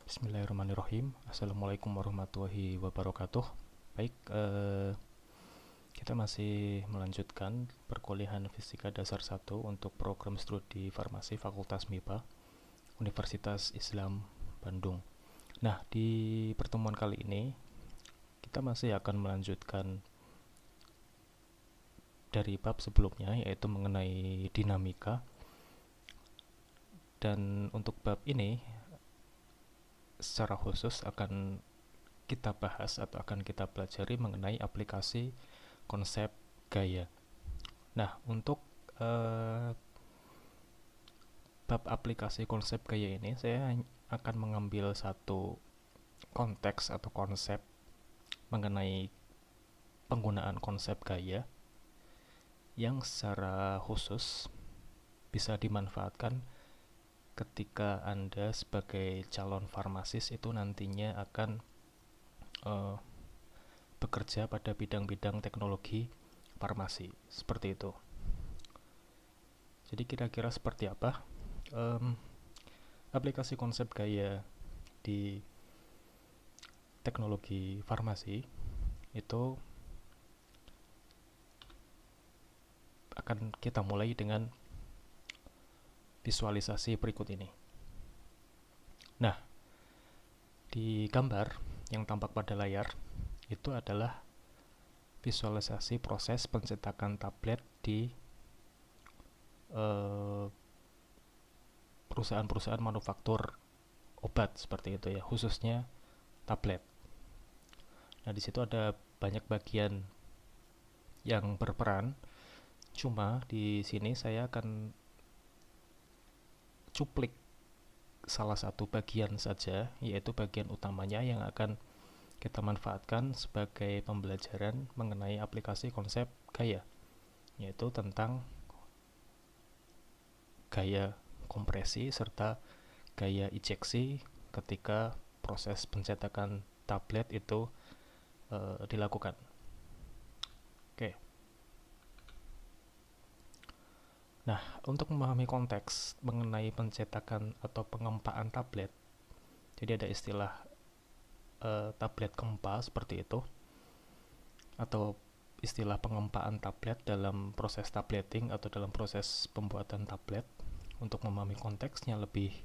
Bismillahirrahmanirrahim. Assalamualaikum warahmatullahi wabarakatuh. Baik, kita masih melanjutkan perkuliahan Fisika Dasar 1 untuk program studi farmasi Fakultas MIPA Universitas Islam Bandung. Nah, di pertemuan kali ini kita masih akan melanjutkan dari bab sebelumnya, yaitu mengenai dinamika. Dan untuk bab ini secara khusus akan kita bahas atau akan kita pelajari mengenai aplikasi konsep gaya. Nah, untuk bab aplikasi konsep gaya ini saya akan mengambil satu konteks atau konsep mengenai penggunaan konsep gaya yang secara khusus bisa dimanfaatkan ketika Anda sebagai calon farmasis itu nantinya akan bekerja pada bidang-bidang teknologi farmasi, seperti itu. Jadi kira-kira seperti apa aplikasi konsep gaya di teknologi farmasi itu akan kita mulai dengan visualisasi berikut ini. Nah, di gambar yang tampak pada layar itu adalah visualisasi proses pencetakan tablet di perusahaan-perusahaan manufaktur obat seperti itu ya, khususnya tablet. Nah, di situ ada banyak bagian yang berperan. Cuma di sini saya akan cuplik salah satu bagian saja, yaitu bagian utamanya yang akan kita manfaatkan sebagai pembelajaran mengenai aplikasi konsep gaya, yaitu tentang gaya kompresi serta gaya ejeksi ketika proses pencetakan tablet itu dilakukan. Oke. Nah, untuk memahami konteks mengenai pencetakan atau pengempaan tablet, jadi ada istilah tablet kempa seperti itu, atau istilah pengempaan tablet dalam proses tableting atau dalam proses pembuatan tablet. Untuk memahami konteksnya lebih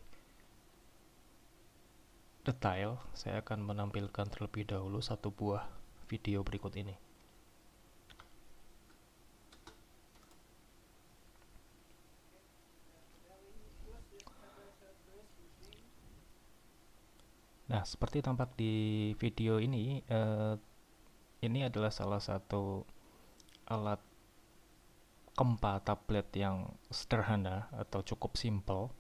detail, saya akan menampilkan terlebih dahulu satu buah video berikut ini. Nah, seperti tampak di video ini adalah salah satu alat kempa tablet yang sederhana atau cukup simple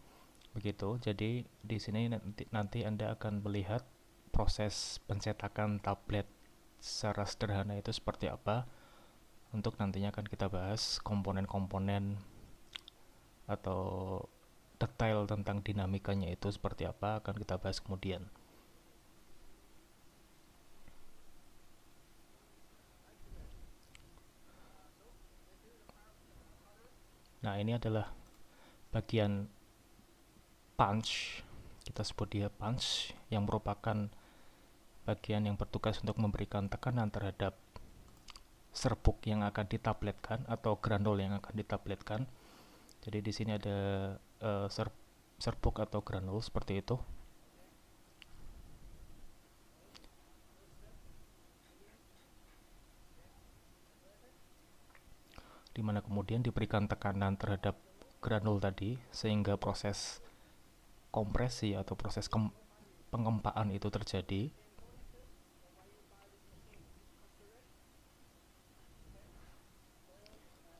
begitu. Jadi di sini nanti Anda akan melihat proses pencetakan tablet secara sederhana itu seperti apa. Untuk nantinya akan kita bahas komponen-komponen atau detail tentang dinamikanya itu seperti apa akan kita bahas kemudian. Nah, ini adalah bagian punch, kita sebut dia punch, yang merupakan bagian yang bertugas untuk memberikan tekanan terhadap serbuk yang akan ditabletkan atau granul yang akan ditabletkan. Jadi di sini ada serbuk atau granul seperti itu. Dimana kemudian diberikan tekanan terhadap granul tadi sehingga proses kompresi atau proses pengempaan itu terjadi.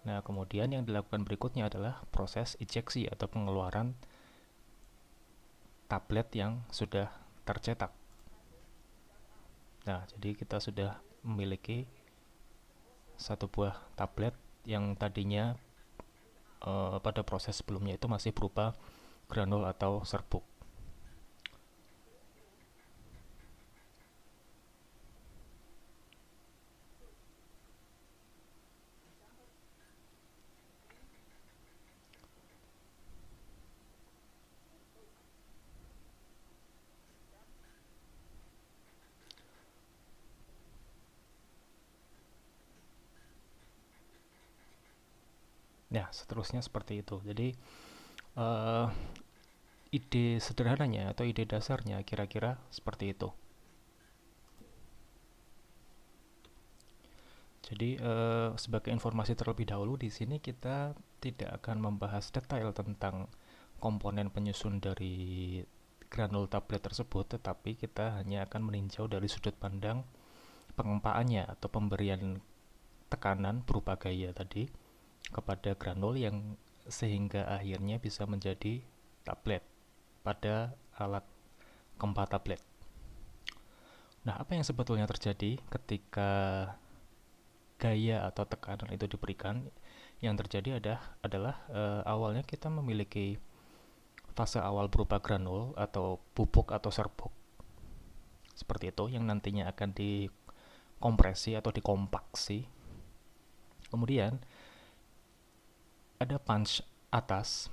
Nah, kemudian yang dilakukan berikutnya adalah proses ejeksi atau pengeluaran tablet yang sudah tercetak. Nah, jadi kita sudah memiliki satu buah tablet yang tadinya pada proses sebelumnya itu masih berupa granul atau serbuk. Nah, seterusnya seperti itu. Jadi eh, ide sederhananya atau ide dasarnya kira-kira seperti itu. Jadi sebagai informasi terlebih dahulu, di sini kita tidak akan membahas detail tentang komponen penyusun dari granul tablet tersebut, tetapi kita hanya akan meninjau dari sudut pandang pengempaannya atau pemberian tekanan berupa gaya tadi kepada granul yang sehingga akhirnya bisa menjadi tablet pada alat gempa tablet. Nah, apa yang sebetulnya terjadi ketika gaya atau tekanan itu diberikan? Yang terjadi adalah awalnya kita memiliki fase awal berupa granul atau bubuk atau serbuk seperti itu yang nantinya akan dikompresi atau dikompaksi. Kemudian ada punch atas,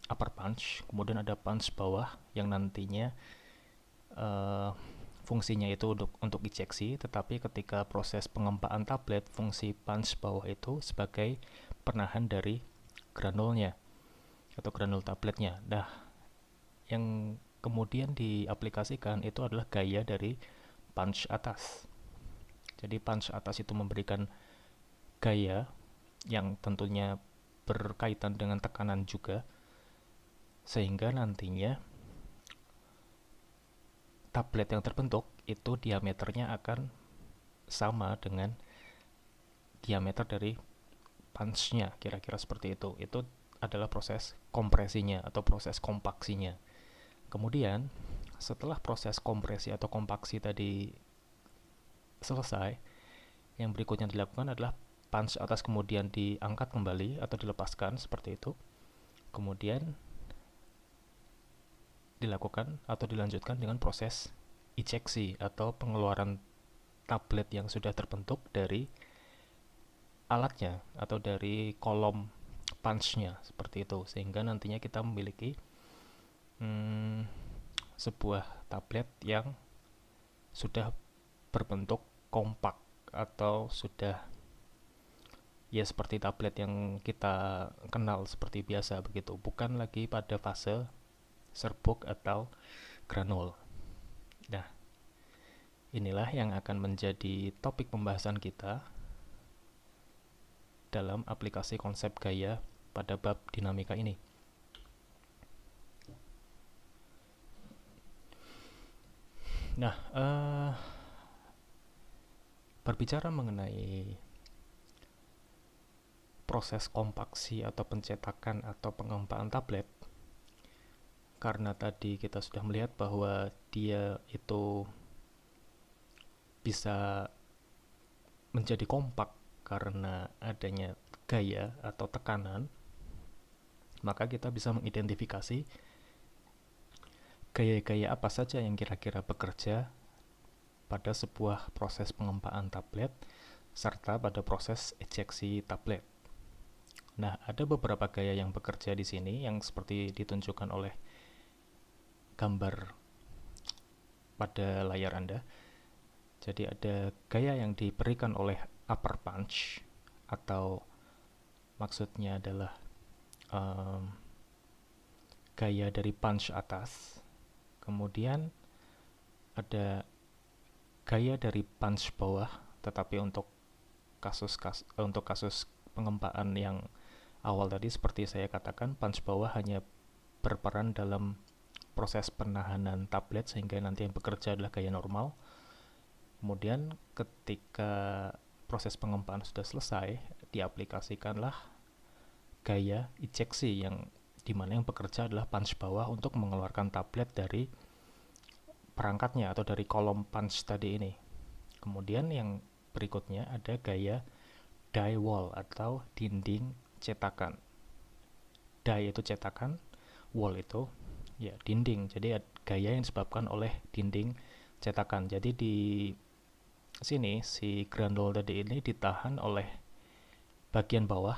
upper punch, kemudian ada punch bawah yang nantinya uh, fungsinya itu untuk injeksi, tetapi ketika proses pengempaan tablet, fungsi punch bawah itu sebagai penahan dari granulnya atau granul tabletnya. Nah, yang kemudian diaplikasikan itu adalah gaya dari punch atas. Jadi punch atas itu memberikan gaya yang tentunya berkaitan dengan tekanan juga, sehingga nantinya tablet yang terbentuk itu diameternya akan sama dengan diameter dari punch-nya, kira-kira seperti itu. Itu adalah proses kompresinya atau proses kompaksinya. Kemudian setelah proses kompresi atau kompaksi tadi selesai, yang berikutnya dilakukan adalah punch atas kemudian diangkat kembali atau dilepaskan seperti itu. Kemudian dilakukan atau dilanjutkan dengan proses ejeksi atau pengeluaran tablet yang sudah terbentuk dari alatnya atau dari kolom punch-nya seperti itu, sehingga nantinya kita memiliki sebuah tablet yang sudah berbentuk kompak atau sudah ya seperti tablet yang kita kenal seperti biasa begitu, bukan lagi pada fase serbuk atau granul. Nah, inilah yang akan menjadi topik pembahasan kita dalam aplikasi konsep gaya pada bab dinamika ini. Nah, berbicara mengenai proses kompaksi atau pencetakan atau pengempaan tablet, karena tadi kita sudah melihat bahwa dia itu bisa menjadi kompak karena adanya gaya atau tekanan, maka kita bisa mengidentifikasi gaya-gaya apa saja yang kira-kira bekerja pada sebuah proses pengempaan tablet serta pada proses ejeksi tablet. Nah, ada beberapa gaya yang bekerja di sini yang seperti ditunjukkan oleh gambar pada layar Anda. Jadi ada gaya yang diberikan oleh upper punch atau maksudnya adalah gaya dari punch atas. Kemudian ada gaya dari punch bawah, tetapi untuk kasus pengempaan yang awal tadi seperti saya katakan, punch bawah hanya berperan dalam proses penahanan tablet sehingga nanti yang bekerja adalah gaya normal. Kemudian ketika proses pengempaan sudah selesai, diaplikasikanlah gaya ejeksi yang dimana yang bekerja adalah punch bawah untuk mengeluarkan tablet dari perangkatnya atau dari kolom punch tadi ini. Kemudian yang berikutnya ada gaya die wall atau dinding cetakan. Die itu cetakan, wall itu ya dinding. Jadi gaya yang disebabkan oleh dinding cetakan. Jadi di sini si granul tadi ini ditahan oleh bagian bawah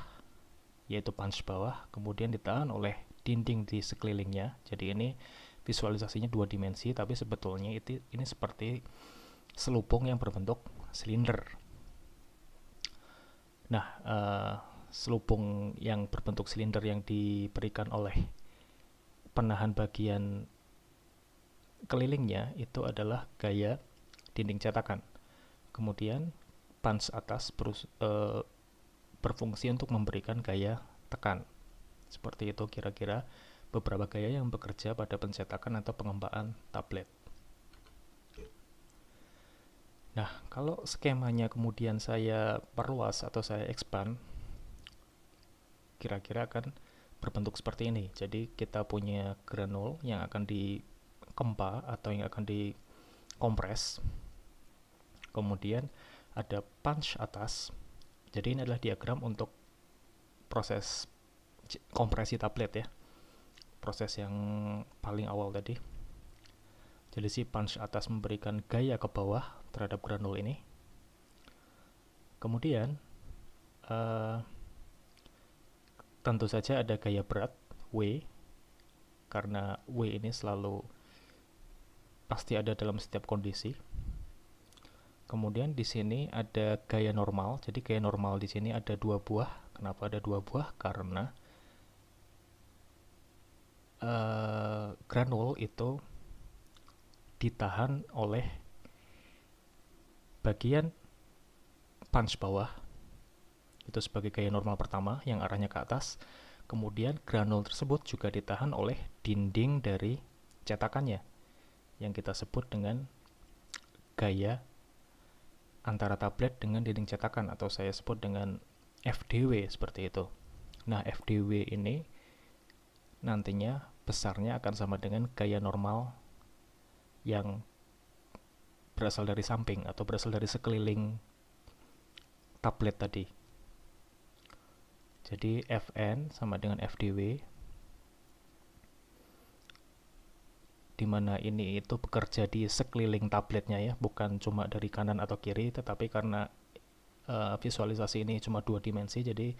yaitu punch bawah, kemudian ditahan oleh dinding di sekelilingnya. Jadi ini visualisasinya dua dimensi, tapi sebetulnya ini seperti selubung yang berbentuk silinder. Nah, selubung yang berbentuk silinder yang diberikan oleh penahan bagian kelilingnya itu adalah gaya dinding cetakan. Kemudian punch atas berfungsi untuk memberikan gaya tekan. Seperti itu kira-kira beberapa gaya yang bekerja pada pencetakan atau pengempaan tablet. Nah, kalau skemanya kemudian saya perluas atau saya expand, kira-kira akan berbentuk seperti ini. Jadi kita punya granul yang akan dikempa atau yang akan dikompres. Kemudian ada punch atas. Jadi ini adalah diagram untuk proses kompresi tablet ya. Proses yang paling awal tadi. Jadi si punch atas memberikan gaya ke bawah terhadap granul ini. Kemudian tentu saja ada gaya berat W, karena W ini selalu pasti ada dalam setiap kondisi. Kemudian di sini ada gaya normal. Jadi gaya normal di sini ada 2 buah. Kenapa ada 2 buah? Karena granul itu ditahan oleh bagian punch bawah, itu sebagai gaya normal pertama yang arahnya ke atas. Kemudian granul tersebut juga ditahan oleh dinding dari cetakannya yang kita sebut dengan gaya antara tablet dengan dinding cetakan, atau saya sebut dengan FDW seperti itu. Nah, FDW ini nantinya besarnya akan sama dengan gaya normal yang berasal dari samping atau berasal dari sekeliling tablet tadi. Jadi Fn sama dengan FdW, di mana ini itu bekerja di sekeliling tabletnya ya, bukan cuma dari kanan atau kiri, tetapi karena visualisasi ini cuma 2 dimensi, jadi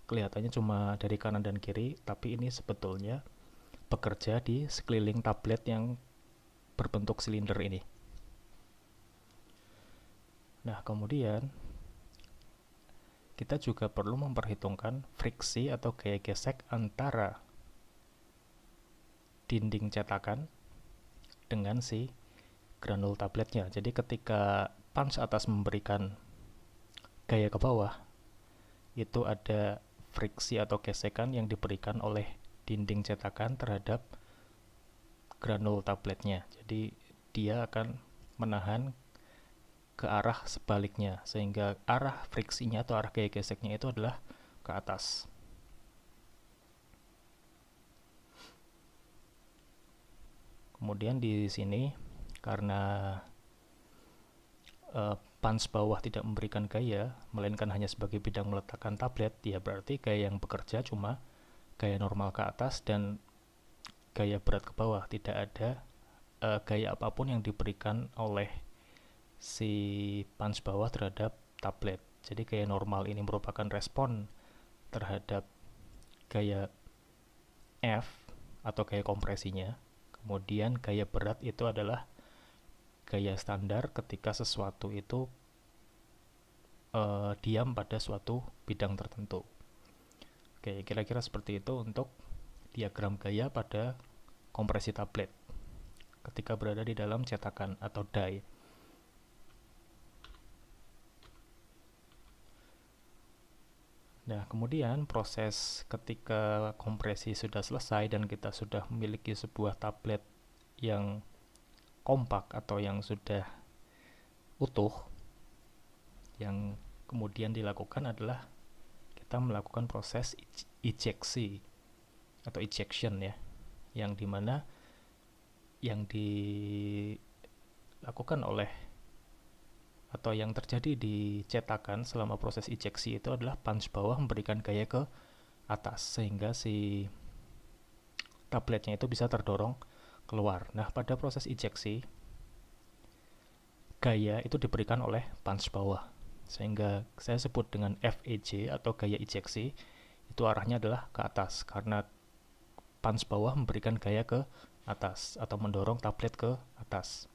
kelihatannya cuma dari kanan dan kiri, tapi ini sebetulnya bekerja di sekeliling tablet yang berbentuk silinder ini. Nah, kemudian kita juga perlu memperhitungkan friksi atau gaya gesek antara dinding cetakan dengan si granul tabletnya. Jadi ketika punch atas memberikan gaya ke bawah, itu ada friksi atau gesekan yang diberikan oleh dinding cetakan terhadap granul tabletnya. Jadi dia akan menahan ke arah sebaliknya, sehingga arah friksinya atau arah gaya geseknya itu adalah ke atas. Kemudian di sini karena punch bawah tidak memberikan gaya, melainkan hanya sebagai bidang meletakkan tablet, ya berarti gaya yang bekerja cuma gaya normal ke atas dan gaya berat ke bawah. Tidak ada gaya apapun yang diberikan oleh si punch bawah terhadap tablet. Jadi gaya normal ini merupakan respon terhadap gaya F atau gaya kompresinya. Kemudian gaya berat itu adalah gaya standar ketika sesuatu itu diam pada suatu bidang tertentu. Oke, kira-kira seperti itu untuk diagram gaya pada kompresi tablet ketika berada di dalam cetakan atau die. Nah, kemudian proses ketika kompresi sudah selesai dan kita sudah memiliki sebuah tablet yang kompak atau yang sudah utuh, yang kemudian dilakukan adalah kita melakukan proses ejeksi atau ejection ya, yang dimana yang dilakukan oleh atau yang terjadi di cetakan selama proses ejeksi itu adalah punch bawah memberikan gaya ke atas sehingga si tabletnya itu bisa terdorong keluar. Nah, pada proses ejeksi gaya itu diberikan oleh punch bawah, sehingga saya sebut dengan FEJ atau gaya ejeksi. Itu arahnya adalah ke atas karena punch bawah memberikan gaya ke atas atau mendorong tablet ke atas.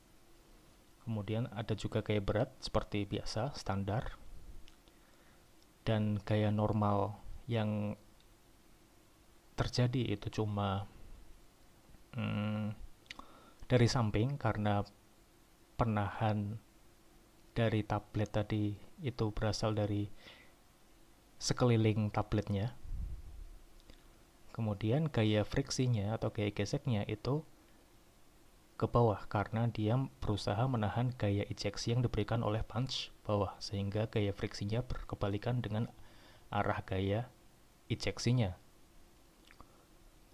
Kemudian ada juga gaya berat seperti biasa, standar. Dan gaya normal Yang terjadi itu cuma dari samping, karena penahan dari tablet tadi itu berasal dari sekeliling tabletnya. Kemudian gaya friksinya atau gaya geseknya itu ke bawah karena dia berusaha menahan gaya ejeksi yang diberikan oleh punch bawah, sehingga gaya friksinya berkebalikan dengan arah gaya ejeksinya.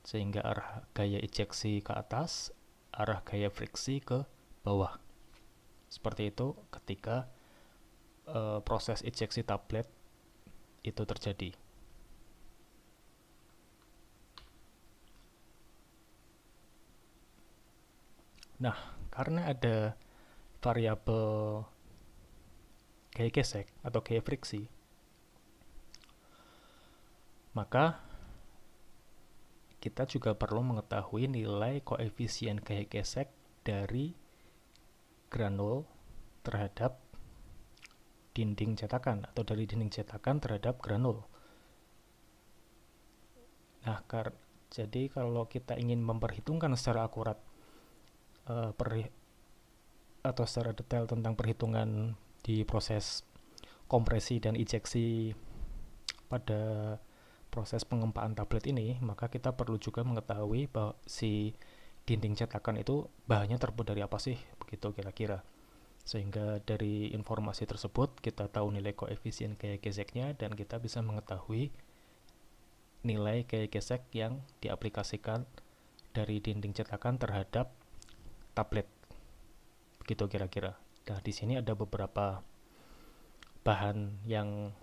Sehingga arah gaya ejeksi ke atas, arah gaya friksi ke bawah. Seperti itu ketika proses ejeksi tablet itu terjadi. Nah, karena ada variabel gaya gesek atau gaya friksi, maka kita juga perlu mengetahui nilai koefisien gaya gesek dari granul terhadap dinding cetakan atau dari dinding cetakan terhadap granul. Nah, jadi kalau kita ingin memperhitungkan secara akurat atau secara detail tentang perhitungan di proses kompresi dan ejeksi pada proses pengempaan tablet ini, maka kita perlu juga mengetahui bahwa si dinding cetakan itu bahannya terbuat dari apa sih, begitu kira-kira. Sehingga dari informasi tersebut kita tahu nilai koefisien gaya geseknya dan kita bisa mengetahui nilai gaya gesek yang diaplikasikan dari dinding cetakan terhadap tablet. Begitu kira-kira. Nah, di sini ada beberapa bahan yang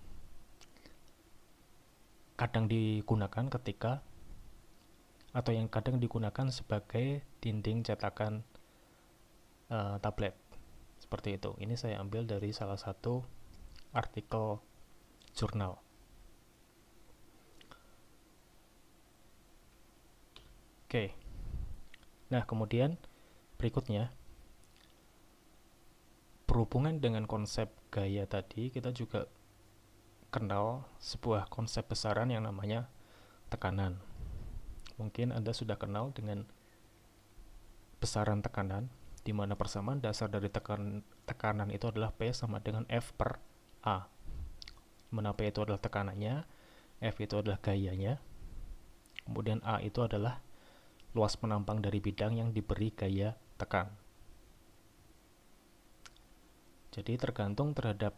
kadang digunakan ketika atau yang kadang digunakan sebagai dinding cetakan tablet. Seperti itu. Ini saya ambil dari salah satu artikel jurnal. Oke. Nah, kemudian berikutnya, berhubungan dengan konsep gaya tadi, kita juga kenal sebuah konsep besaran yang namanya tekanan. Mungkin Anda sudah kenal dengan besaran tekanan, di mana persamaan dasar dari tekanan itu adalah P sama dengan F per A. Mana P itu adalah tekanannya, F itu adalah gayanya, kemudian A itu adalah luas penampang dari bidang yang diberi gaya tekan. Jadi tergantung terhadap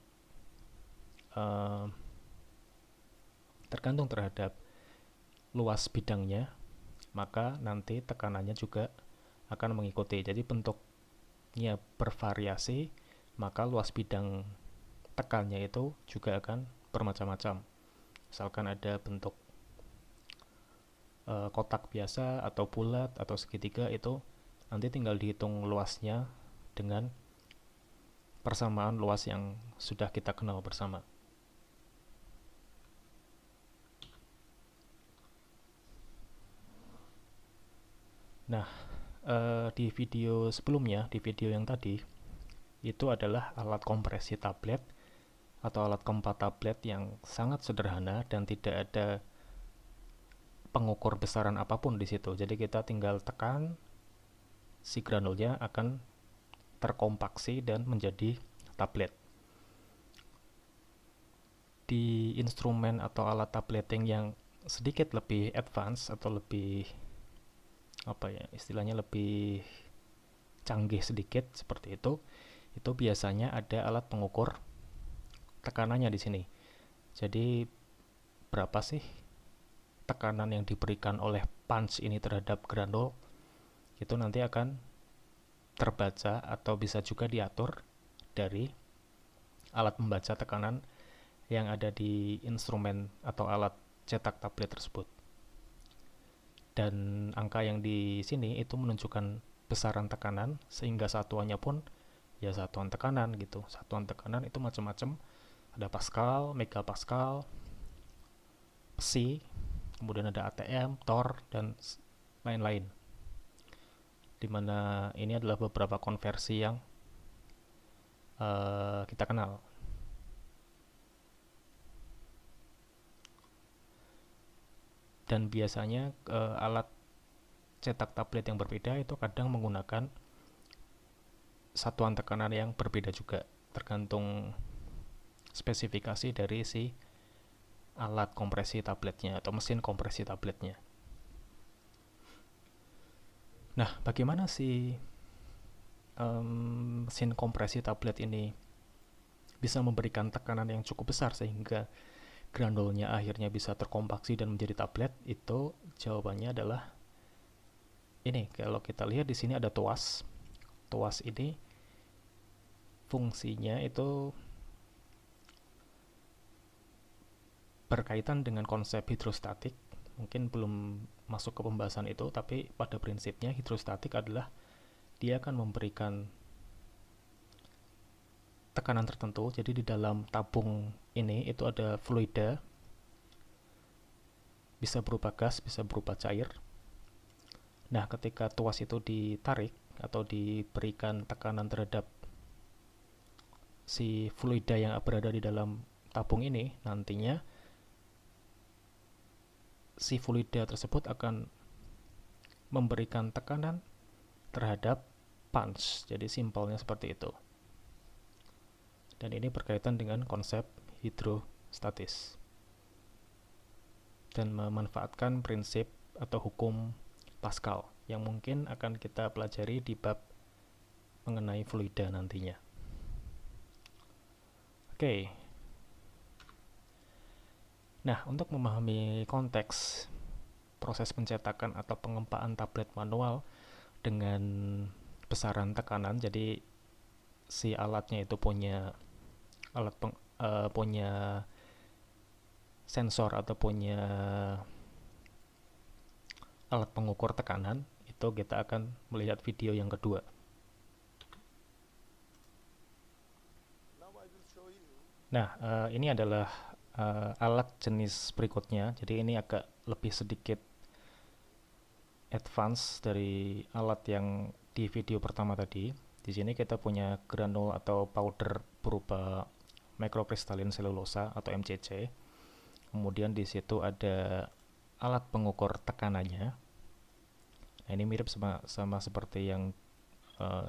luas bidangnya, maka nanti tekanannya juga akan mengikuti. Jadi bentuknya bervariasi, maka luas bidang tekannya itu juga akan bermacam-macam. Misalkan ada bentuk kotak biasa atau bulat atau segitiga, itu nanti tinggal dihitung luasnya dengan persamaan luas yang sudah kita kenal bersama. Nah, di video sebelumnya, di video yang tadi, itu adalah alat kompresi tablet atau alat kompa tablet yang sangat sederhana dan tidak ada pengukur besaran apapun di situ. Jadi kita tinggal tekan, si granulnya akan terkompaksi dan menjadi tablet. Di instrumen atau alat tableting yang sedikit lebih advance atau lebih istilahnya lebih canggih sedikit seperti itu biasanya ada alat pengukur tekanannya di sini. Jadi berapa sih tekanan yang diberikan oleh punch ini terhadap granul, itu nanti akan terbaca atau bisa juga diatur dari alat membaca tekanan yang ada di instrumen atau alat cetak tablet tersebut. Dan angka yang di sini itu menunjukkan besaran tekanan, sehingga satuannya pun ya satuan tekanan gitu. Satuan tekanan itu macam-macam, ada Pascal, Megapascal, Psi, kemudian ada ATM, Torr, dan lain-lain. Dimana ini adalah beberapa konversi yang kita kenal. Dan biasanya alat cetak tablet yang berbeda itu kadang menggunakan satuan tekanan yang berbeda juga, tergantung spesifikasi dari si alat kompresi tabletnya atau mesin kompresi tabletnya. Nah, bagaimana si mesin kompresi tablet ini bisa memberikan tekanan yang cukup besar sehingga granulnya akhirnya bisa terkompaksi dan menjadi tablet? Itu jawabannya adalah ini. Kalau kita lihat di sini ada tuas. Tuas ini fungsinya itu berkaitan dengan konsep hidrostatik. Mungkin belum masuk ke pembahasan itu, tapi pada prinsipnya hidrostatik adalah dia akan memberikan tekanan tertentu. Jadi di dalam tabung ini itu ada fluida, bisa berupa gas, bisa berupa cair. Nah, ketika tuas itu ditarik atau diberikan tekanan terhadap si fluida yang berada di dalam tabung ini, nantinya si fluida tersebut akan memberikan tekanan terhadap punch. Jadi simpelnya seperti itu. Dan ini berkaitan dengan konsep hidrostatis dan memanfaatkan prinsip atau hukum Pascal yang mungkin akan kita pelajari di bab mengenai fluida nantinya. Oke. Nah, untuk memahami konteks proses pencetakan atau pengempaan tablet manual dengan besaran tekanan, jadi si alatnya itu punya punya sensor atau punya alat pengukur tekanan, itu kita akan melihat video yang kedua. Nah, ini adalah alat jenis berikutnya. Jadi ini agak lebih sedikit advance dari alat yang di video pertama tadi. Di sini kita punya granul atau powder berupa microcrystalline cellulosa atau MCC. Kemudian di situ ada alat pengukur tekanannya. Nah, ini mirip sama seperti yang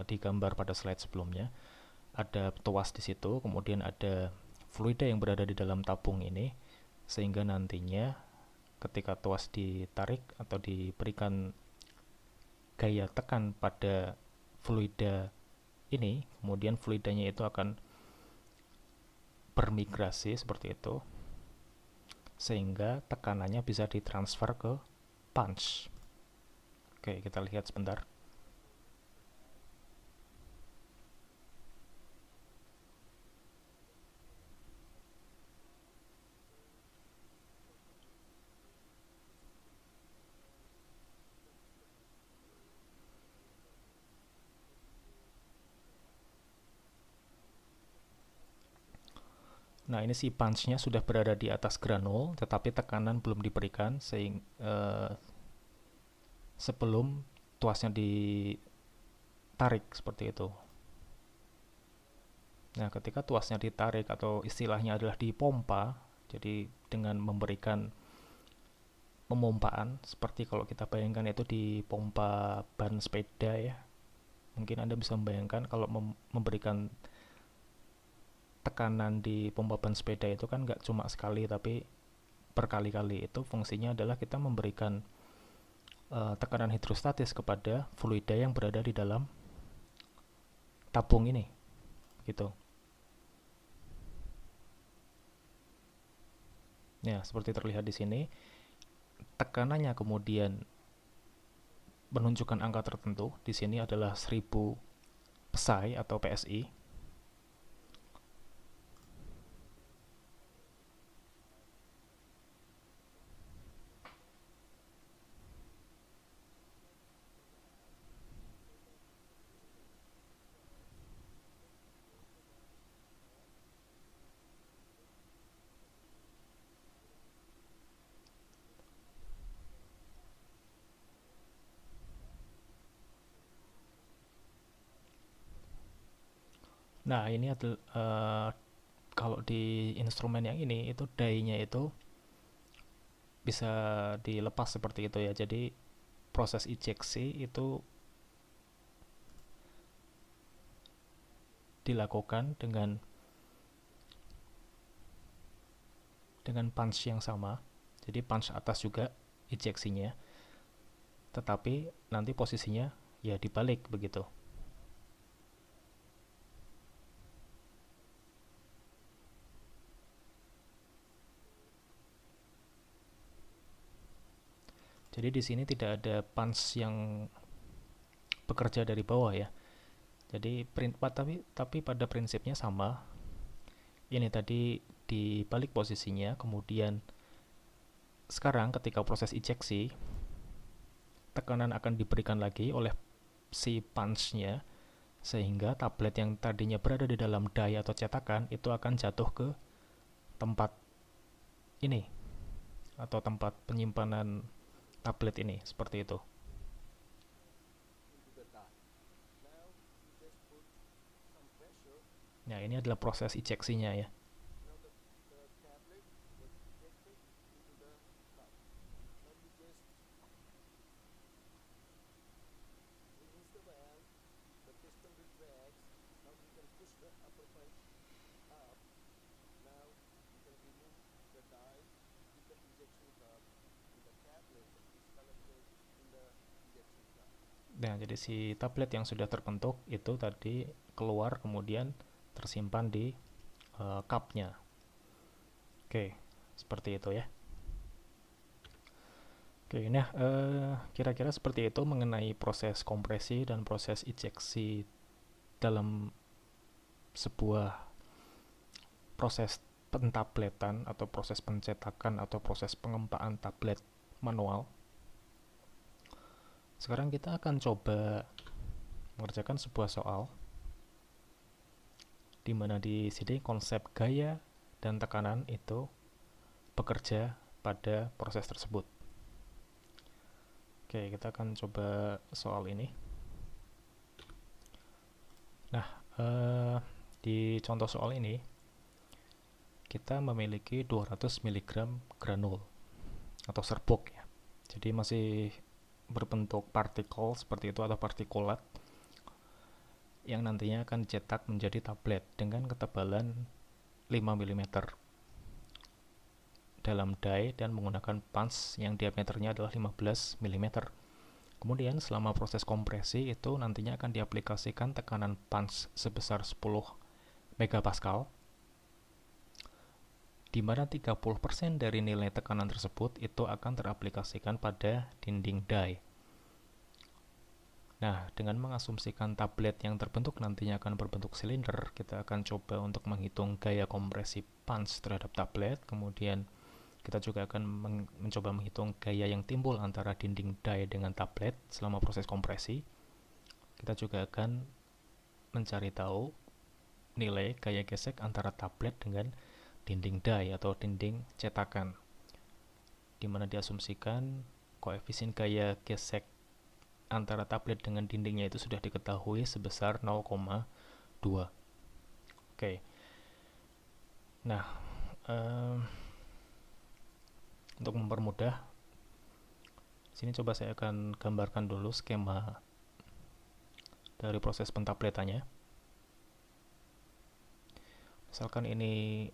digambar pada slide sebelumnya. Ada tuas di situ, kemudian ada fluida yang berada di dalam tabung ini, sehingga nantinya ketika tuas ditarik atau diberikan gaya tekan pada fluida ini, kemudian fluidanya itu akan bermigrasi seperti itu, sehingga tekanannya bisa ditransfer ke punch. Oke, kita lihat sebentar. Nah, ini si punch-nya sudah berada di atas granul, tetapi tekanan belum diberikan sebelum tuasnya ditarik seperti itu. Nah, ketika tuasnya ditarik atau istilahnya adalah dipompa, jadi dengan memberikan pemompaan, seperti kalau kita bayangkan itu di pompa ban sepeda ya. Mungkin Anda bisa membayangkan kalau memberikan tekanan di pompa ban sepeda itu kan nggak cuma sekali tapi berkali-kali. Itu fungsinya adalah kita memberikan tekanan hidrostatis kepada fluida yang berada di dalam tabung ini gitu. Ya, seperti terlihat di sini, tekanannya kemudian menunjukkan angka tertentu. Di sini adalah 1000 psi atau PSI. Nah, ini adalah kalau di instrumen yang ini itu dye-nya itu bisa dilepas seperti itu ya. Jadi proses ejeksi itu dilakukan dengan punch yang sama. Jadi punch atas juga ejeksinya, tetapi nanti posisinya ya dibalik begitu. Jadi di sini tidak ada punch yang bekerja dari bawah ya. Jadi tapi pada prinsipnya sama. Ini tadi dibalik posisinya, kemudian sekarang ketika proses ejeksi, tekanan akan diberikan lagi oleh si punch-nya, sehingga tablet yang tadinya berada di dalam die atau cetakan itu akan jatuh ke tempat ini atau tempat penyimpanan tablet ini, seperti itu. Nah, ini adalah proses ejeksinya ya. Nah, jadi si tablet yang sudah terbentuk itu tadi keluar kemudian tersimpan di cupnya. Oke, seperti itu ya. Oke, nah kira-kira seperti itu mengenai proses kompresi dan proses ejeksi dalam sebuah proses pentabletan atau proses pencetakan atau proses pengempaan tablet manual. Sekarang kita akan coba mengerjakan sebuah soal di mana di sini konsep gaya dan tekanan itu bekerja pada proses tersebut. Oke, kita akan coba soal ini. Nah, di contoh soal ini kita memiliki 200 mg granul atau serbuk ya. Jadi masih berbentuk partikel seperti itu atau partikulat yang nantinya akan dicetak menjadi tablet dengan ketebalan 5 mm dalam die dan menggunakan punch yang diameternya adalah 15 mm. Kemudian selama proses kompresi itu nantinya akan diaplikasikan tekanan punch sebesar 10 megapascal, di mana 30% dari nilai tekanan tersebut itu akan teraplikasikan pada dinding die. Nah, dengan mengasumsikan tablet yang terbentuk nantinya akan berbentuk silinder, kita akan coba untuk menghitung gaya kompresi punch terhadap tablet, kemudian kita juga akan mencoba menghitung gaya yang timbul antara dinding die dengan tablet selama proses kompresi. Kita juga akan mencari tahu nilai gaya gesek antara tablet dengan dinding die atau dinding cetakan, di mana diasumsikan koefisien gaya gesek antara tablet dengan dindingnya itu sudah diketahui sebesar 0,2. Oke. Nah, untuk mempermudah, sini coba saya akan gambarkan dulu skema dari proses pentabletannya. Misalkan ini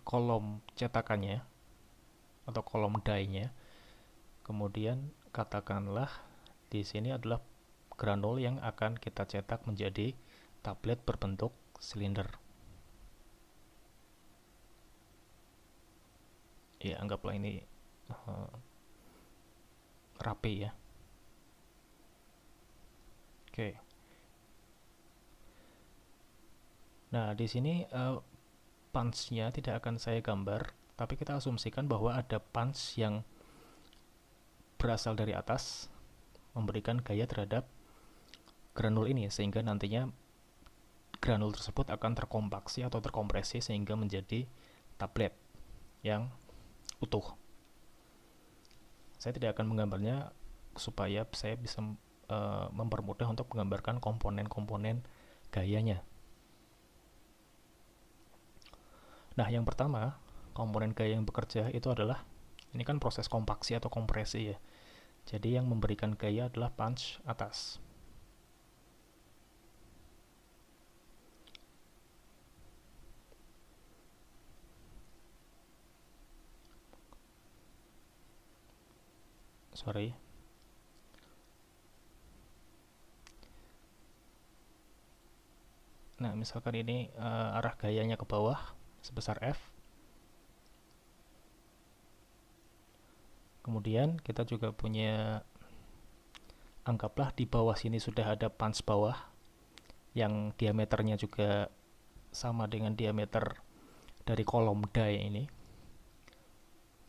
kolom cetakannya atau kolom die-nya. Kemudian katakanlah di sini adalah granul yang akan kita cetak menjadi tablet berbentuk silinder. Ya, anggaplah ini rapi ya. Oke. Nah, di sini punch-nya tidak akan saya gambar, tapi kita asumsikan bahwa ada punch yang berasal dari atas memberikan gaya terhadap granul ini, sehingga nantinya granul tersebut akan terkompaksi atau terkompresi sehingga menjadi tablet yang utuh. Saya tidak akan menggambarnya supaya saya bisa mempermudah untuk menggambarkan komponen-komponen gayanya. Nah, yang pertama, komponen gaya yang bekerja itu adalah Ini kan proses kompaksi atau kompresi ya. Jadi yang memberikan gaya adalah punch atas. Sorry. Nah, misalkan ini arah gayanya ke bawah sebesar F. Kemudian kita juga punya, anggaplah di bawah sini sudah ada punch bawah yang diameternya juga sama dengan diameter dari kolom die ini.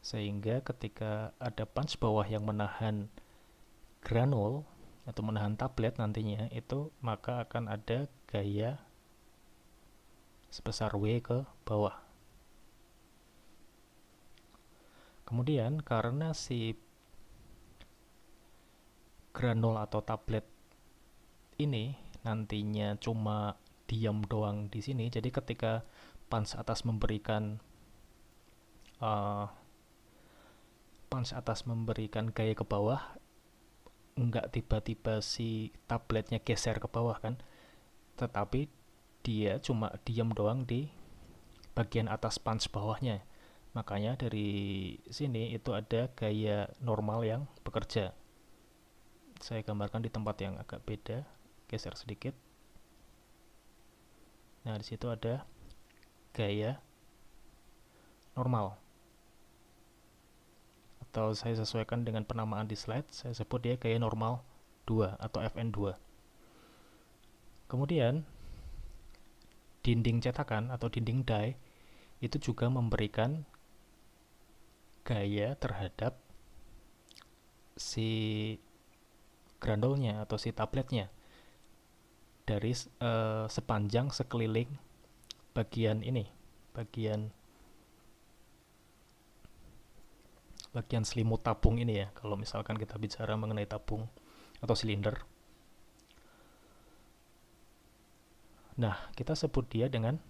Sehingga ketika ada punch bawah yang menahan granul atau menahan tablet nantinya itu, maka akan ada gaya sebesar W ke bawah. Kemudian karena si granul atau tablet ini nantinya cuma diam doang di sini, jadi ketika punch atas memberikan gaya ke bawah, nggak tiba-tiba si tabletnya geser ke bawah kan, tetapi dia cuma diam doang di bagian atas punch bawahnya. Makanya dari sini itu ada gaya normal yang bekerja. Saya gambarkan di tempat yang agak beda, geser sedikit. Nah, di situ ada gaya normal. Atau saya sesuaikan dengan penamaan di slide, saya sebut dia gaya normal 2 atau FN2. Kemudian dinding cetakan atau dinding die itu juga memberikan gaya terhadap si granulnya atau si tabletnya dari sepanjang sekeliling bagian ini, bagian selimut tabung ini ya, kalau misalkan kita bicara mengenai tabung atau silinder. Nah, kita sebut dia dengan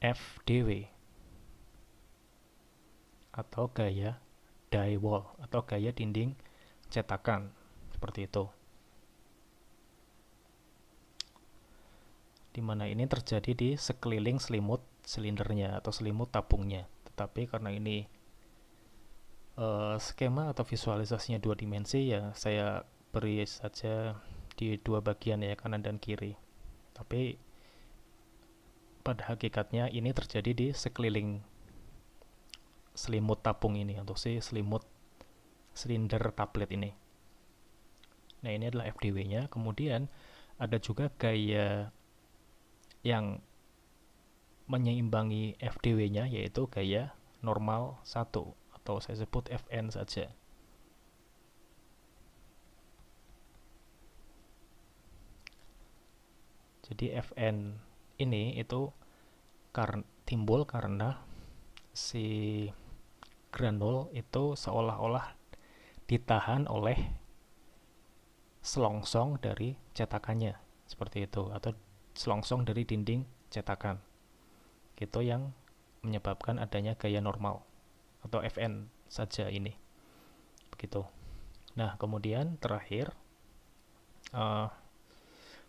FDW atau gaya die wall atau gaya dinding cetakan, seperti itu. Dimana ini terjadi di sekeliling selimut silindernya atau selimut tabungnya. Tetapi karena ini skema atau visualisasinya 2 dimensi, ya saya beri saja di 2 bagian ya, kanan dan kiri. Tapi pada hakikatnya ini terjadi di sekeliling selimut tabung ini atau si selimut silinder tablet ini. Nah, ini adalah FDW-nya. Kemudian ada juga gaya yang menyeimbangi FDW-nya, yaitu gaya normal 1 atau saya sebut FN saja. Jadi FN ini itu timbul karena si granul itu seolah-olah ditahan oleh selongsong dari cetakannya, seperti itu, atau selongsong dari dinding cetakan. Itu yang menyebabkan adanya gaya normal atau FN saja ini. Begitu. Nah, kemudian terakhir,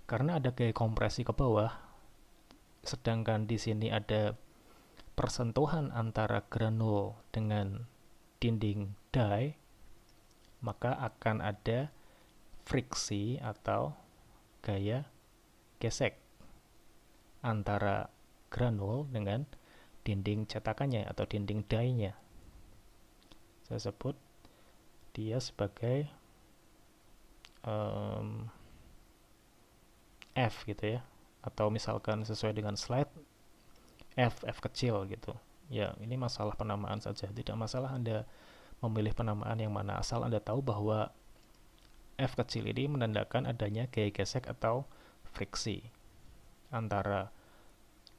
karena ada gaya kompresi ke bawah, sedangkan di sini ada persentuhan antara granul dengan dinding die, maka akan ada friksi atau gaya gesek antara granul dengan dinding cetakannya atau dinding die-nya. Saya sebut dia sebagai F gitu ya, atau misalkan sesuai dengan slide F kecil gitu ya. Ini masalah penamaan saja, tidak masalah Anda memilih penamaan yang mana, asal Anda tahu bahwa F kecil ini menandakan adanya gaya gesek atau friksi antara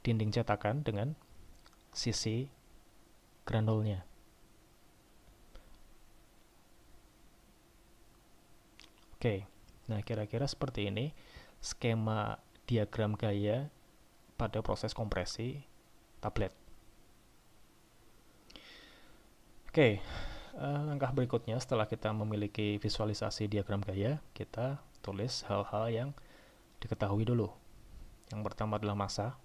dinding cetakan dengan sisi granulnya. Oke, nah kira-kira seperti ini skema diagram gaya pada proses kompresi tablet. Oke, langkah berikutnya setelah kita memiliki visualisasi diagram gaya, kita tulis hal-hal yang diketahui dulu. Yang pertama adalah massa.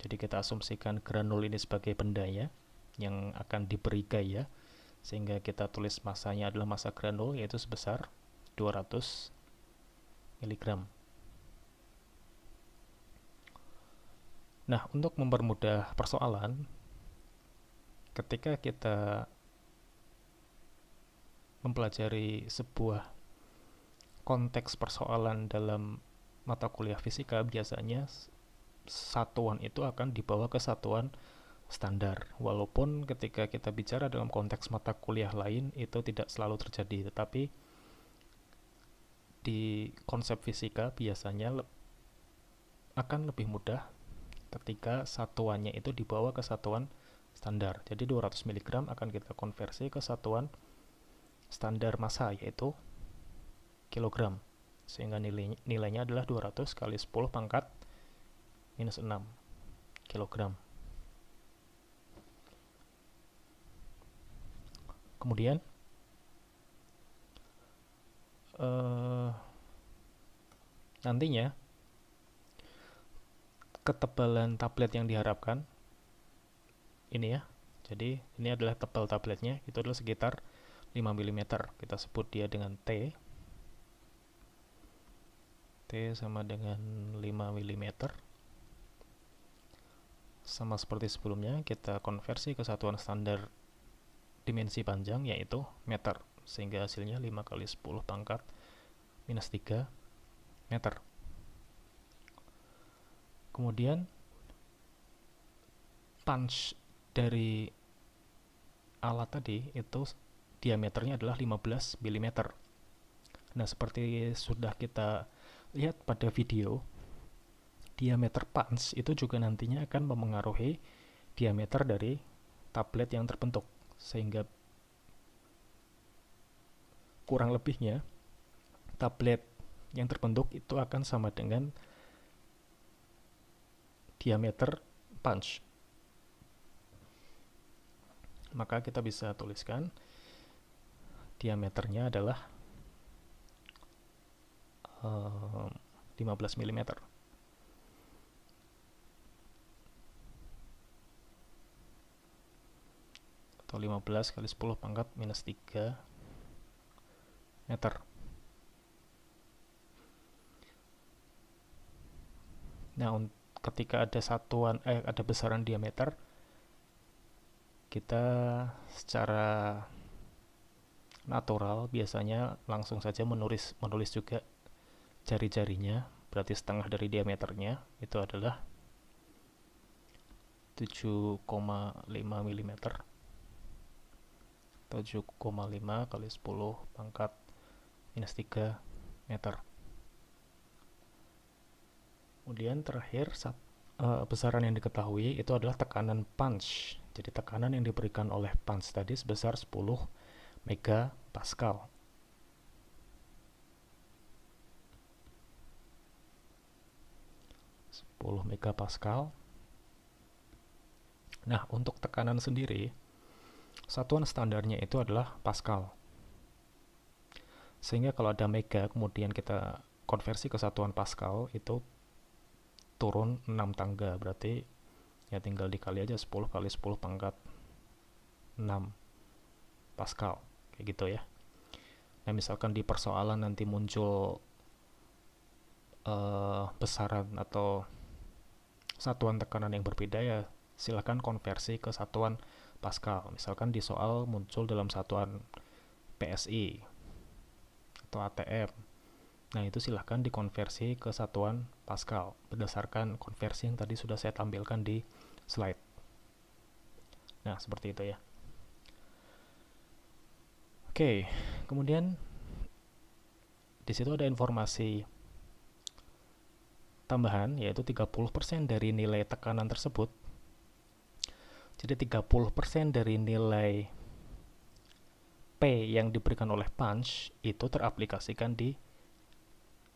Jadi kita asumsikan granul ini sebagai bendanya yang akan diberi gaya, sehingga kita tulis massanya adalah massa granul, yaitu sebesar 200 mg. Nah, untuk mempermudah persoalan, ketika kita mempelajari sebuah konteks persoalan dalam mata kuliah fisika, biasanya satuan itu akan dibawa ke satuan standar. Walaupun ketika kita bicara dalam konteks mata kuliah lain itu tidak selalu terjadi, tetapi di konsep fisika biasanya akan lebih mudah ketika satuannya itu dibawa ke satuan standar. Jadi 200 mg akan kita konversi ke satuan standar massa, yaitu kilogram, sehingga nilainya adalah 200 kali 10 pangkat minus 6 kilogram. Kemudian nantinya ketebalan tablet yang diharapkan ini ya, jadi ini adalah tebal tabletnya, itu adalah sekitar 5 mm. Kita sebut dia dengan T sama dengan 5 mm. Sama seperti sebelumnya, kita konversi ke satuan standar dimensi panjang, yaitu meter, sehingga hasilnya 5 kali 10 pangkat minus 3 meter. Kemudian punch dari alat tadi itu diameternya adalah 15 mm. Nah, seperti sudah kita lihat pada video, diameter punch itu juga nantinya akan memengaruhi diameter dari tablet yang terbentuk, sehingga kurang lebihnya tablet yang terbentuk itu akan sama dengan diameter punch. Maka kita bisa tuliskan diameternya adalah 15 mm. Atau 15 kali 10 pangkat minus 3 meter. Nah, ketika ada ada besaran diameter, kita secara natural biasanya langsung saja menulis juga jari-jarinya, berarti setengah dari diameternya itu adalah 7,5 mm. 7,5 kali 10 pangkat minus 3 meter. Kemudian terakhir, besaran yang diketahui itu adalah tekanan punch. Jadi tekanan yang diberikan oleh punch tadi sebesar 10 megapascal. Nah, untuk tekanan sendiri, satuan standarnya itu adalah pascal. Sehingga kalau ada mega, kemudian kita konversi ke satuan pascal, itu turun 6 tangga. Berarti ya tinggal dikali aja 10 kali 10 pangkat 6 pascal. Kayak gitu ya. Nah, misalkan di persoalan nanti muncul besaran atau satuan tekanan yang berbeda, ya silahkan konversi ke satuan pascal. Misalkan di soal muncul dalam satuan PSI atau ATM, nah itu silahkan dikonversi ke satuan pascal berdasarkan konversi yang tadi sudah saya tampilkan di slide. Nah, seperti itu ya. Oke, kemudian di situ ada informasi tambahan, yaitu 30% dari nilai tekanan tersebut. Jadi 30% dari nilai P yang diberikan oleh punch itu teraplikasikan di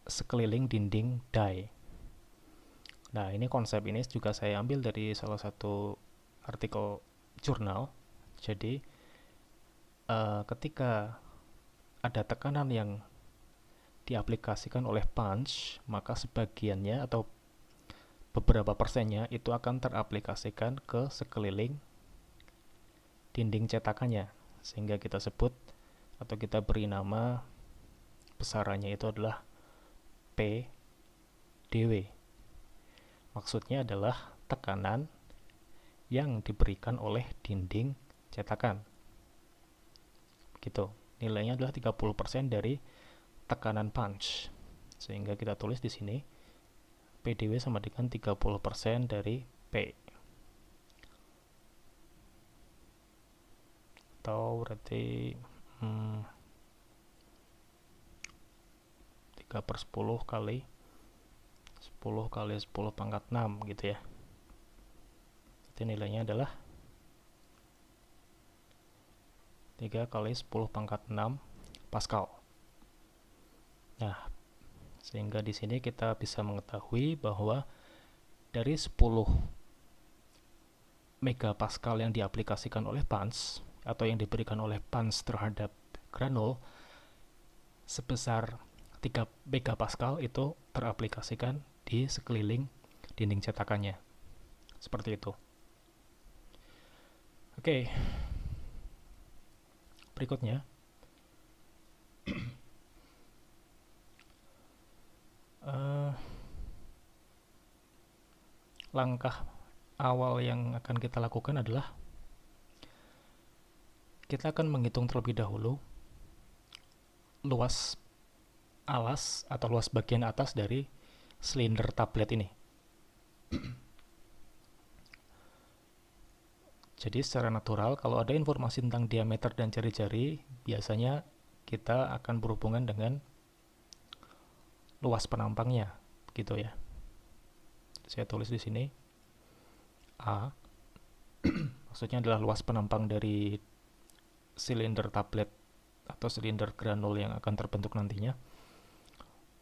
sekeliling dinding die. Nah, ini konsep ini juga saya ambil dari salah satu artikel jurnal. Jadi ketika ada tekanan yang diaplikasikan oleh punch, maka sebagiannya atau beberapa persennya itu akan teraplikasikan ke sekeliling dinding cetakannya, sehingga kita sebut atau kita beri nama besarannya itu adalah PdW. Maksudnya adalah tekanan yang diberikan oleh dinding cetakan. Gitu. Nilainya adalah 30% dari tekanan punch. Sehingga kita tulis di sini PdW sama dengan 30% dari P. Atau berarti 3/10 kali 10 kali 10 pangkat 6 gitu ya. Jadi nilainya adalah 3 kali 10 pangkat 6 Pascal. Nah, sehingga di sini kita bisa mengetahui bahwa dari 10 megapascal yang diaplikasikan oleh punch atau yang diberikan oleh punch terhadap granul, sebesar 3 megapascal itu teraplikasikan di sekeliling dinding cetakannya. Seperti itu. Oke. Berikutnya, langkah awal yang akan kita lakukan adalah kita akan menghitung terlebih dahulu luas alas atau luas bagian atas dari silinder tablet ini. Jadi secara natural kalau ada informasi tentang diameter dan jari-jari, biasanya kita akan berhubungan dengan luas penampangnya, gitu ya. Saya tulis di sini A maksudnya adalah luas penampang dari silinder tablet atau silinder granul yang akan terbentuk nantinya.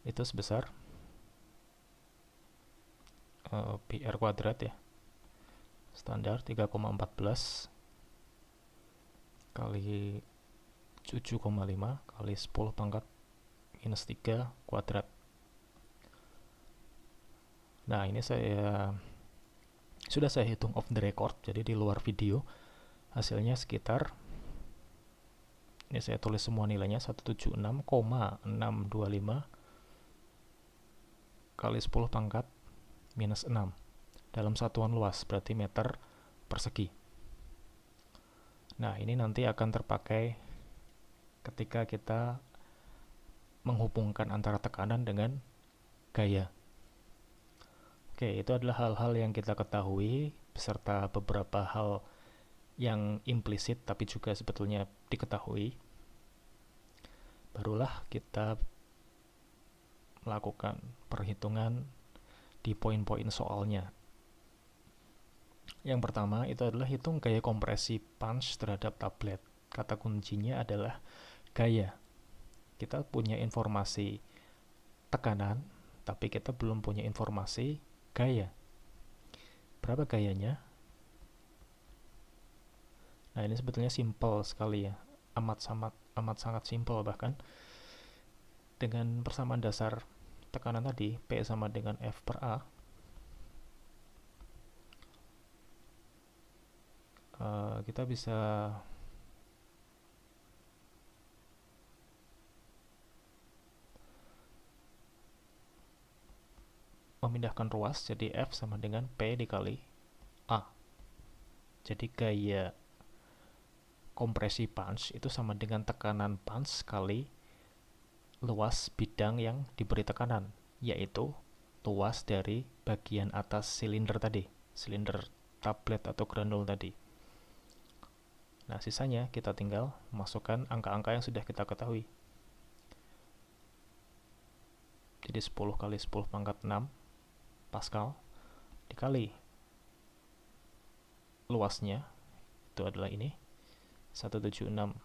Itu sebesar PR kuadrat ya. Standar 3,14 kali 7,5 kali 10 pangkat minus 3 kuadrat. Nah, ini sudah saya hitung off the record, jadi di luar video. Hasilnya sekitar, ini saya tulis semua nilainya, 176,625 kali 10 pangkat minus 6 dalam satuan luas, berarti meter persegi. Nah, ini nanti akan terpakai ketika kita menghubungkan antara tekanan dengan gaya. Oke, itu adalah hal-hal yang kita ketahui beserta beberapa hal yang implisit tapi juga sebetulnya diketahui. Barulah kita melakukan perhitungan di poin-poin soalnya. Yang pertama itu adalah hitung gaya kompresi punch terhadap tablet. Kata kuncinya adalah gaya. Kita punya informasi tekanan, tapi kita belum punya informasi gaya. Berapa gayanya? Nah, ini sebetulnya simple sekali ya. Amat sangat simple bahkan. Dengan persamaan dasar tekanan tadi, P sama dengan F per A. Kita bisa memindahkan ruas, jadi F sama dengan P dikali A. Jadi gaya kompresi punch itu sama dengan tekanan punch kali luas bidang yang diberi tekanan, yaitu luas dari bagian atas silinder tadi, silinder tablet atau granul tadi. Nah, sisanya kita tinggal masukkan angka-angka yang sudah kita ketahui. Jadi 10 kali 10 pangkat 6 Pascal dikali luasnya, itu adalah ini, 176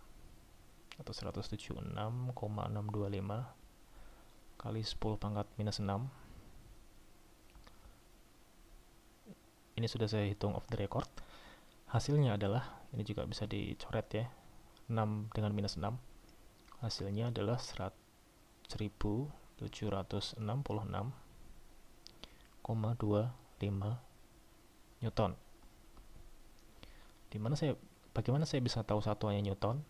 atau 176,625 kali 10 pangkat minus 6. Ini sudah saya hitung off the record. Hasilnya adalah ini juga bisa dicoret ya, 6 dengan minus 6, hasilnya adalah 1766,25 Newton. Bagaimana saya bisa tahu satuannya Newton?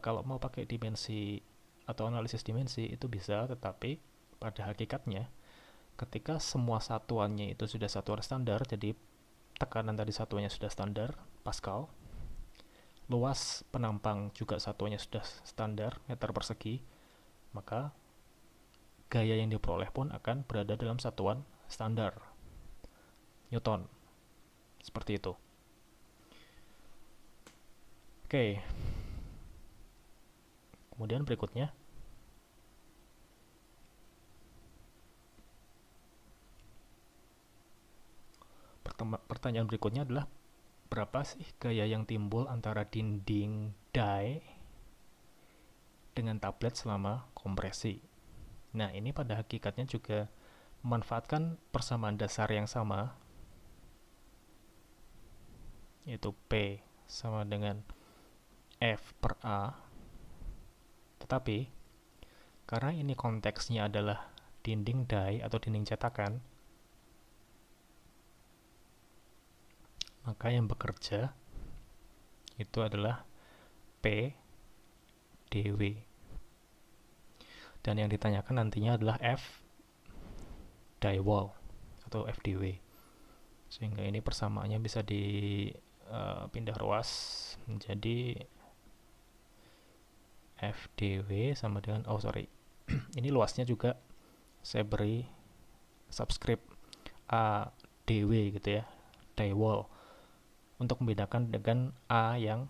Kalau mau pakai dimensi atau analisis dimensi itu bisa, tetapi pada hakikatnya ketika semua satuannya itu sudah satuan standar, jadi tekanan tadi satuannya sudah standar, Pascal, luas penampang juga satuannya sudah standar, meter persegi, maka gaya yang diperoleh pun akan berada dalam satuan standar, Newton. Seperti itu. Oke. Kemudian berikutnya, pertanyaan berikutnya adalah berapa sih gaya yang timbul antara dinding die dengan tablet selama kompresi. Nah, ini pada hakikatnya juga memanfaatkan persamaan dasar yang sama, yaitu P sama dengan F per A. Tetapi, karena ini konteksnya adalah dinding die atau dinding cetakan, maka yang bekerja itu adalah P dW. Dan yang ditanyakan nantinya adalah F die wall atau FdW. Sehingga ini persamaannya bisa dipindah ruas menjadi FdW sama dengan, ini luasnya juga saya beri subscript AdW gitu ya, die wall, untuk membedakan dengan A yang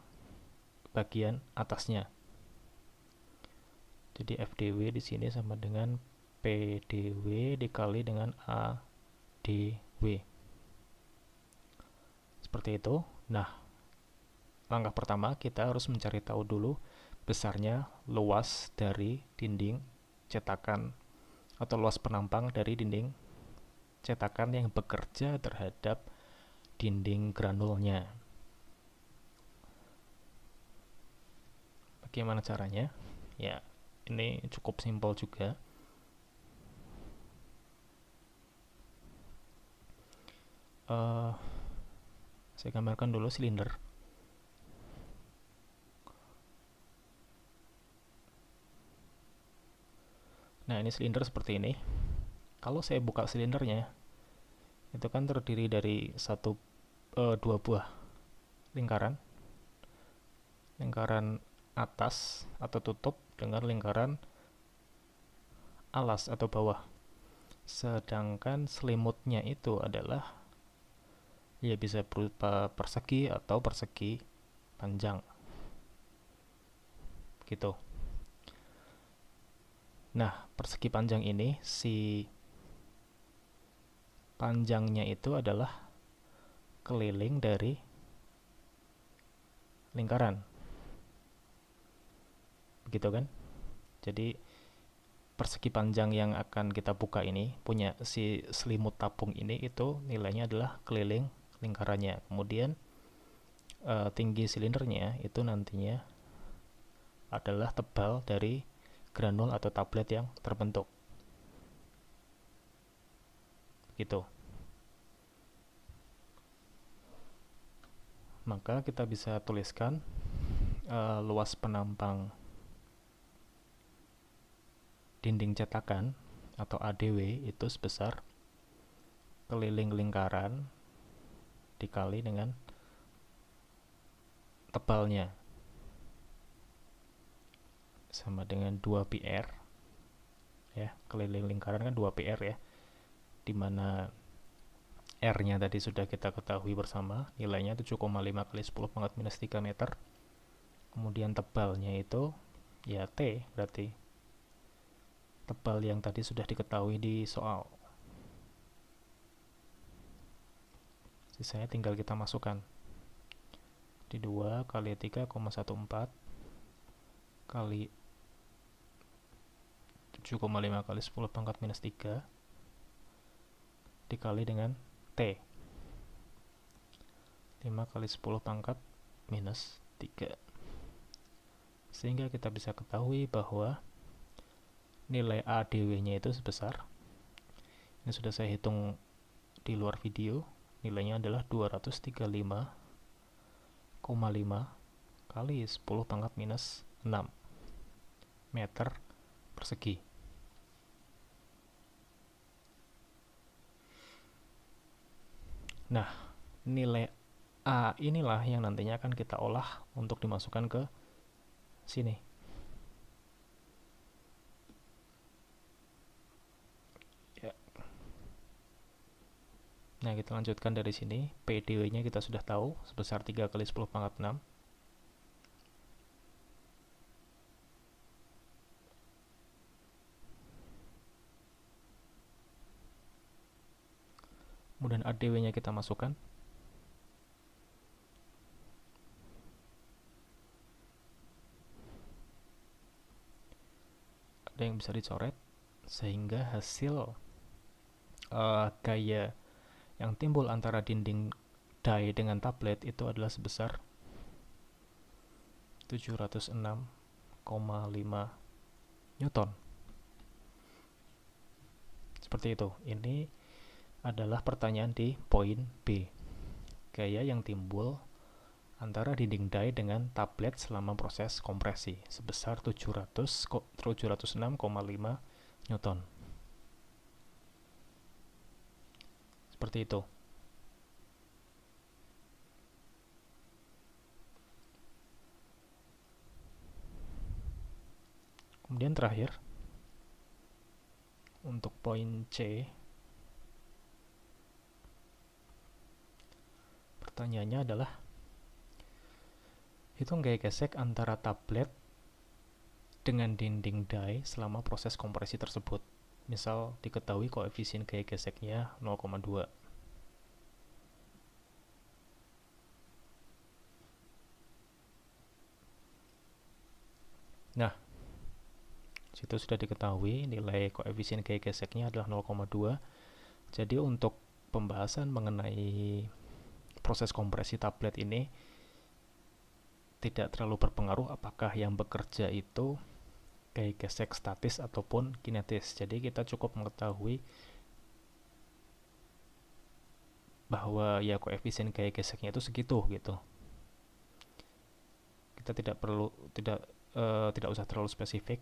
bagian atasnya. Jadi FdW di sini sama dengan PdW dikali dengan AdW. Seperti itu. Nah, langkah pertama kita harus mencari tahu dulu besarnya luas dari dinding cetakan atau luas penampang dari dinding cetakan yang bekerja terhadap dinding granulnya. Bagaimana caranya? Ya, ini cukup simpel juga. Saya gambarkan dulu silinder. Nah, ini silinder seperti ini. Kalau saya buka silindernya, itu kan terdiri dari dua buah lingkaran. Lingkaran atas atau tutup dengan lingkaran alas atau bawah. Sedangkan selimutnya itu adalah ya bisa berupa persegi atau persegi panjang. Gitu. Nah, persegi panjang ini, si panjangnya itu adalah keliling dari lingkaran. Begitu kan? Jadi persegi panjang yang akan kita buka ini punya si selimut tabung ini, itu nilainya adalah keliling lingkarannya. Kemudian tinggi silindernya itu nantinya adalah tebal dari granul atau tablet yang terbentuk. Gitu. Maka kita bisa tuliskan luas penampang dinding cetakan atau AdW itu sebesar keliling lingkaran dikali dengan tebalnya, sama dengan 2πr ya. Keliling lingkaran kan 2πr ya, dimana R-nya tadi sudah kita ketahui bersama, nilainya 7,5 kali 10 pangkat minus 3 meter. Kemudian tebalnya itu ya T, berarti tebal yang tadi sudah diketahui di soal. Sisanya tinggal kita masukkan. Di 2 kali 3,14 kali 7,5 kali 10 pangkat minus 3 dikali dengan T. 5 kali 10 pangkat minus 3. Sehingga kita bisa ketahui bahwa nilai ADW-nya itu sebesar, ini sudah saya hitung di luar video, nilainya adalah 235,5 kali 10 pangkat minus 6 meter persegi. Nah, nilai A inilah yang nantinya akan kita olah untuk dimasukkan ke sini. Ya. Nah, kita lanjutkan dari sini. PDW-nya kita sudah tahu sebesar 3 kali 10 pangkat 6. Kemudian ADW-nya kita masukkan. Ada yang bisa dicoret, sehingga hasil gaya yang timbul antara dinding die dengan tablet itu adalah sebesar 706,5 Newton. Seperti itu. Ini adalah pertanyaan di poin B. Gaya yang timbul antara dinding die dengan tablet selama proses kompresi sebesar 706,5 Newton. Seperti itu. Kemudian terakhir, untuk poin C, pertanyaannya adalah hitung gaya gesek antara tablet dengan dinding die selama proses kompresi tersebut. Misal diketahui koefisien gaya geseknya 0,2. Nah, situ sudah diketahui nilai koefisien gaya geseknya adalah 0,2. Jadi untuk pembahasan mengenai proses kompresi tablet ini tidak terlalu berpengaruh apakah yang bekerja itu gaya gesek statis ataupun kinetis. Jadi kita cukup mengetahui bahwa ya koefisien gaya geseknya itu segitu gitu. Kita tidak usah terlalu spesifik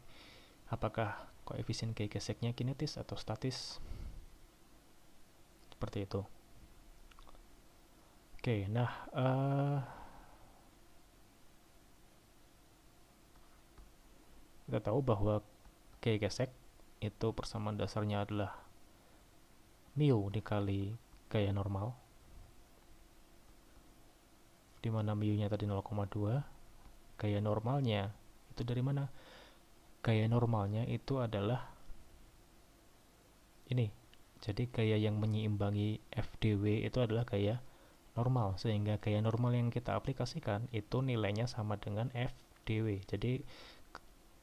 apakah koefisien gaya geseknya kinetis atau statis. Seperti itu. Oke, nah kita tahu bahwa gaya gesek itu persamaan dasarnya adalah mu dikali gaya normal, di mana mu-nya tadi 0,2. Gaya normalnya itu dari mana? Gaya normalnya itu adalah ini. Jadi gaya yang menyeimbangi FDW itu adalah gaya normal, sehingga gaya normal yang kita aplikasikan itu nilainya sama dengan FDW. Jadi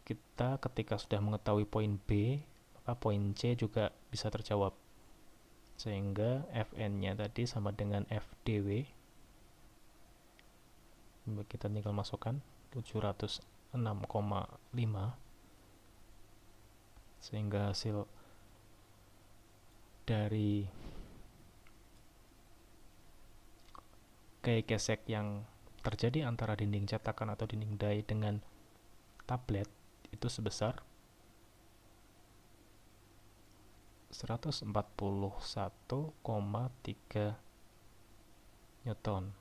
kita ketika sudah mengetahui poin B, maka poin C juga bisa terjawab. Sehingga Fn-nya tadi sama dengan FDW. Kita tinggal masukkan 706,5. Sehingga hasil dari gaya gesek yang terjadi antara dinding cetakan atau dinding die dengan tablet itu sebesar 141,3 Newton.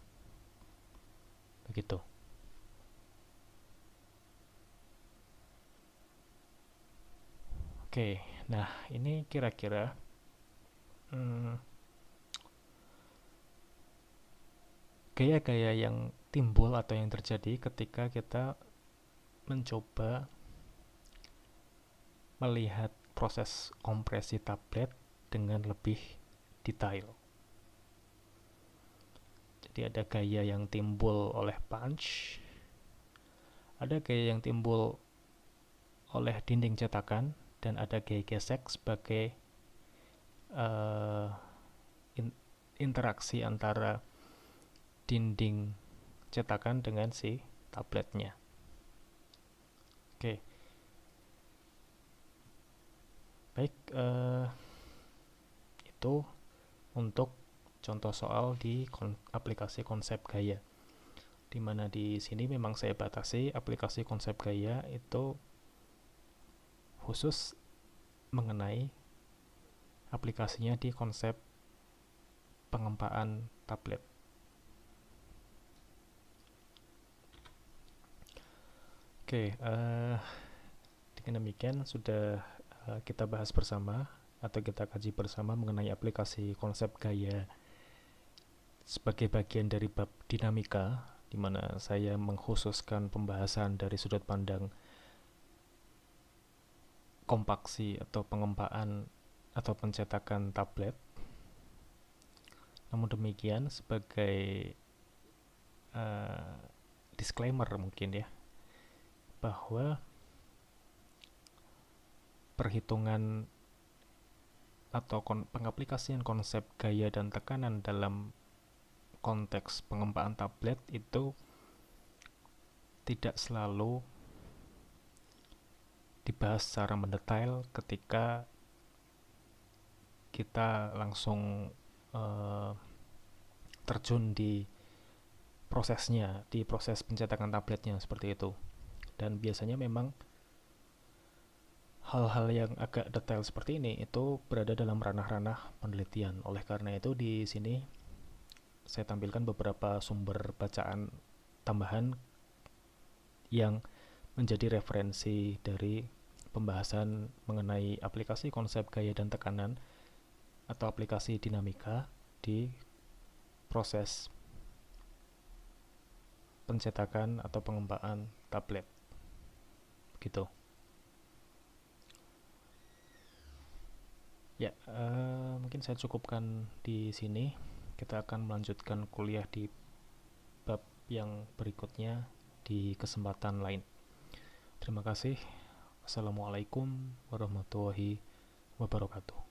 Begitu. Oke, nah ini kira-kira gaya-gaya yang timbul atau yang terjadi ketika kita mencoba melihat proses kompresi tablet dengan lebih detail. Jadi ada gaya yang timbul oleh punch, ada gaya yang timbul oleh dinding cetakan, dan ada gaya gesek sebagai interaksi antara dinding cetakan dengan si tabletnya. Oke, baik, itu untuk contoh soal di aplikasi konsep gaya, di mana di sini memang saya batasi aplikasi konsep gaya itu khusus mengenai aplikasinya di konsep pengempaan tablet. Oke, dengan demikian sudah kita bahas bersama atau kita kaji bersama mengenai aplikasi konsep gaya sebagai bagian dari bab dinamika, di mana saya mengkhususkan pembahasan dari sudut pandang kompaksi atau pengempaan atau pencetakan tablet. Namun demikian, sebagai disclaimer mungkin ya, bahwa perhitungan atau pengaplikasian konsep gaya dan tekanan dalam konteks pengempaan tablet itu tidak selalu dibahas secara mendetail ketika kita langsung terjun di prosesnya, di proses pencetakan tabletnya seperti itu. Dan biasanya memang hal-hal yang agak detail seperti ini itu berada dalam ranah-ranah penelitian. Oleh karena itu di sini saya tampilkan beberapa sumber bacaan tambahan yang menjadi referensi dari pembahasan mengenai aplikasi konsep gaya dan tekanan atau aplikasi dinamika di proses pencetakan atau pengempaan tablet. Gitu. Ya, mungkin saya cukupkan di sini. Kita akan melanjutkan kuliah di bab yang berikutnya di kesempatan lain. Terima kasih. Assalamualaikum warahmatullahi wabarakatuh.